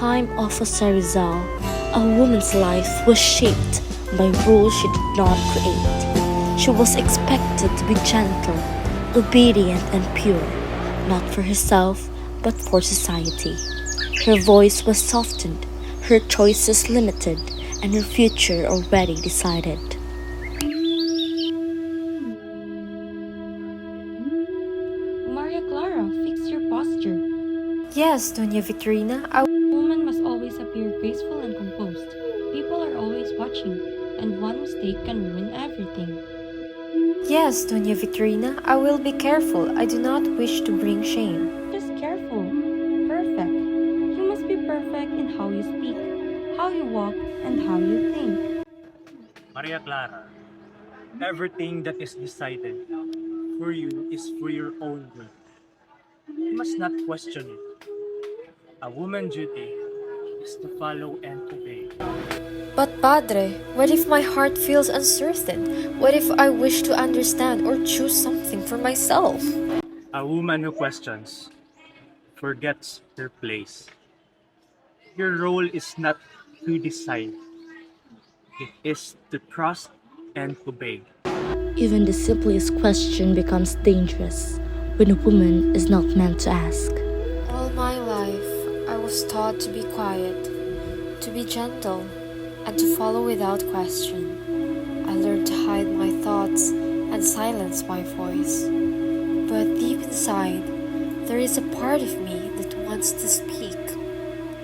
time of Rizal, a woman's life was shaped by rules she did not create. She was expected to be gentle, obedient, and pure, not for herself, but for society. Her voice was softened, her choices limited, and her future already decided. Maria Clara, fix your posture. Yes, Doña Victorina, I Woman must always appear graceful and composed. People are always watching, and one mistake can ruin everything. Yes, Doña Victorina, I will be careful. I do not wish to bring shame. Just careful. Perfect. You must be perfect in how you speak, how you walk, and how you think. Maria Clara, everything that is decided for you is for your own good. You must not question it. A woman's duty is to follow and obey. But Padre, what if my heart feels uncertain? What if I wish to understand or choose something for myself? A woman who questions forgets her place. Your role is not to decide, it is to trust and obey. Even the simplest question becomes dangerous when a woman is not meant to ask. All my life, I was taught to be quiet, to be gentle, and to follow without question. I learned to hide my thoughts and silence my voice. But deep inside, there is a part of me that wants to speak,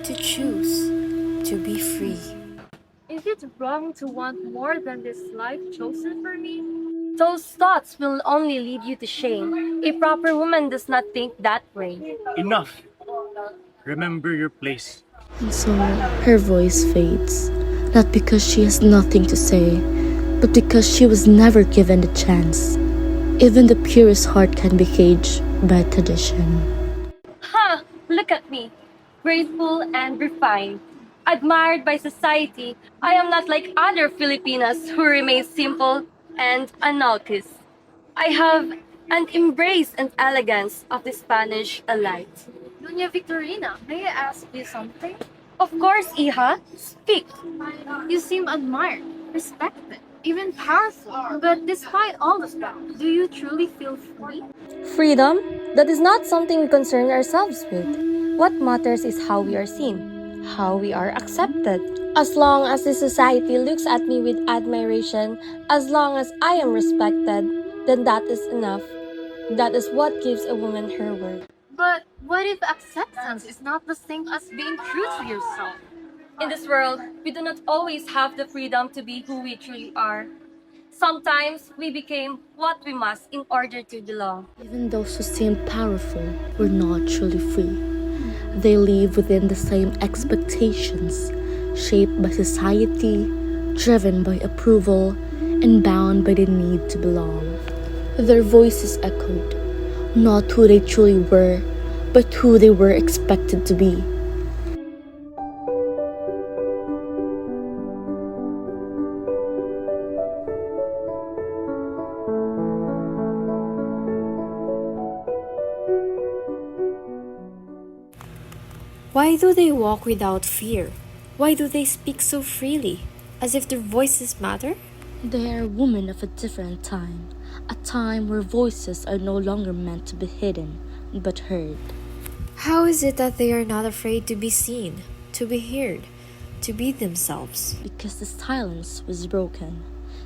to choose, to be free. Is it wrong to want more than this life chosen for me? Those thoughts will only lead you to shame. A proper woman does not think that way. Enough! Remember your place. And so her voice fades, not because she has nothing to say, but because she was never given the chance. Even the purest heart can be caged by tradition. Ha! Look at me. Graceful and refined. Admired by society, I am not like other Filipinas who remain simple and unnoticed. I have an embrace and elegance of the Spanish elite. Doña Victorina, may I ask you something? Of course, Iha. Speak. You seem admired, respected, even powerful. But despite all of that, do you truly feel free? Freedom? That is not something we concern ourselves with. What matters is how we are seen, how we are accepted. As long as the society looks at me with admiration, as long as I am respected, then that is enough. That is what gives a woman her worth. But what if acceptance is not the same as being true to yourself? In this world, we do not always have the freedom to be who we truly are. Sometimes we became what we must in order to belong. Even those who seem powerful were not truly free. They live within the same expectations, shaped by society, driven by approval, and bound by the need to belong. Their voices echoed, not who they truly were, but who they were expected to be. Why do they walk without fear? Why do they speak so freely, as if their voices matter? They are women of a different time, a time where voices are no longer meant to be hidden, but heard. How is it that they are not afraid to be seen, to be heard, to be themselves? Because the silence was broken,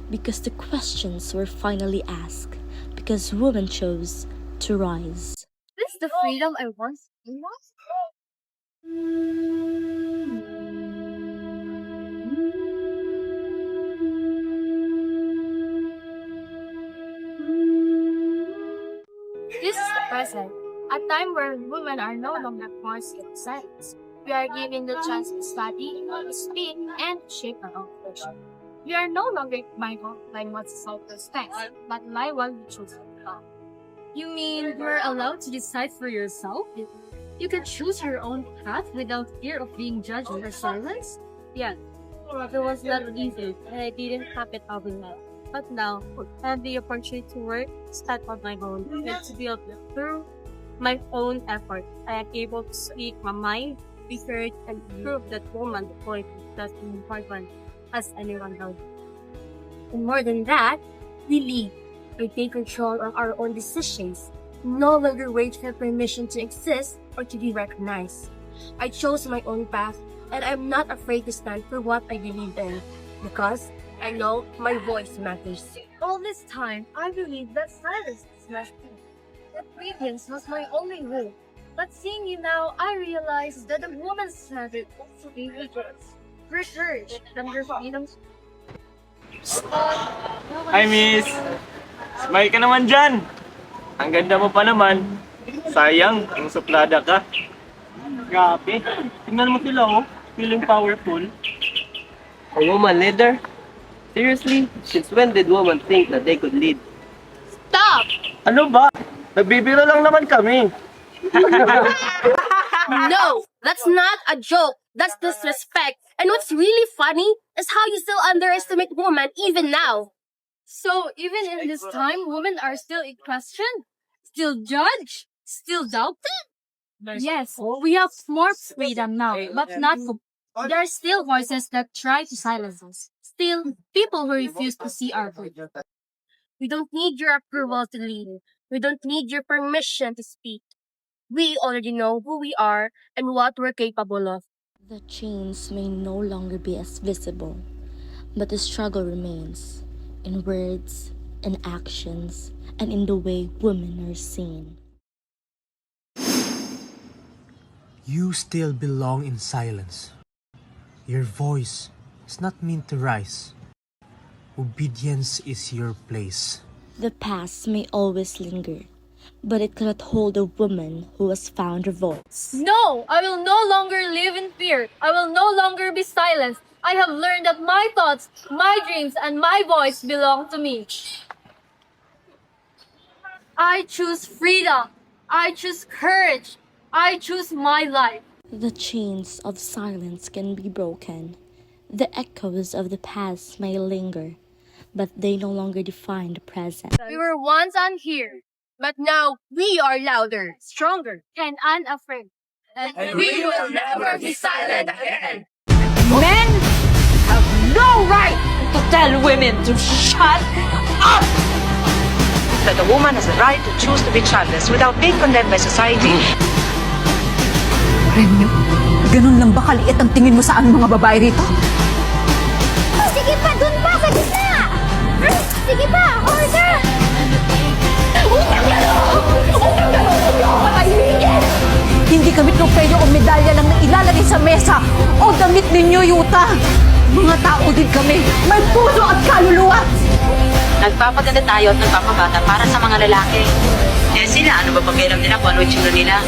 because the questions were finally asked, because women chose to rise. This is the freedom I once dreamed of? This is the present, a time where women are no longer forced in silence. We are given the chance to study, to speak, and to shape our own future. We are no longer bound by what society expects, but by what we choose to become. You mean you're allowed to decide for yourself? You can choose your own path without fear of being judged or silenced? Yeah, it was not easy, and I didn't have it overnight. But now, I have the opportunity to work, start on my own, and to build through my own effort. I am able to speak my mind, be heard, and prove that woman the point is as important as anyone else. And more than that, we lead. We take control of our own decisions, no longer wait for permission to exist or to be recognized. I chose my own path, and I'm not afraid to stand for what I believe in, because I know my voice matters. All this time, I believed that silence is my truth. That obedience was my only rule. But seeing you now, I realized that a woman's standard also be research than her freedom. Hi, miss! Smile ka naman dyan! Ang ganda mo pa naman. Sayang, ang suplada ka. Grabe. Tingnan mo sila, oh. Feeling powerful. A woman leader? Seriously? Since when did women think that they could lead? Stop! Ano ba? Nagbibiro lang naman kami. No, that's not a joke. That's disrespect. And what's really funny is how you still underestimate women even now. So, even in this time, women are still in question? Still judged? Still doubted? Yes, we have more freedom now, but not for. There are still voices that try to silence us. Still, people who refuse to see our good. We don't need your approval to lead. We don't need your permission to speak. We already know who we are and what we're capable of. The chains may no longer be as visible, but the struggle remains in words, in actions, and in the way women are seen. You still belong in silence. Your voice is not meant to rise. Obedience is your place. The past may always linger, but it cannot hold a woman who has found her voice. No, I will no longer live in fear. I will no longer be silenced. I have learned that my thoughts, my dreams, and my voice belong to me. I choose freedom. I choose courage. I choose my life. The chains of silence can be broken. The echoes of the past may linger, but they no longer define the present. We were once unheard, but now we are louder, stronger. And unafraid. And we will never be silent again. Men have no right to tell women to shut up! That a woman has the right to choose to be childless without being condemned by society. Remyo, ganun lang ba kaliit ang tingin mo sa aming mga babae rito? Sige pa, dun pa, sa gitna! Sige pa, order! Hindi kami trofeo o medalya lang na ilalagay sa mesa o damit ninyo, Yuta. Mga tao din kami, may puso at kaluluwa. Nagpapaganda tayo at nagpapabata para sa mga lalaki. Eh sila, ano ba pakialam nila kung ano yung tsura nila?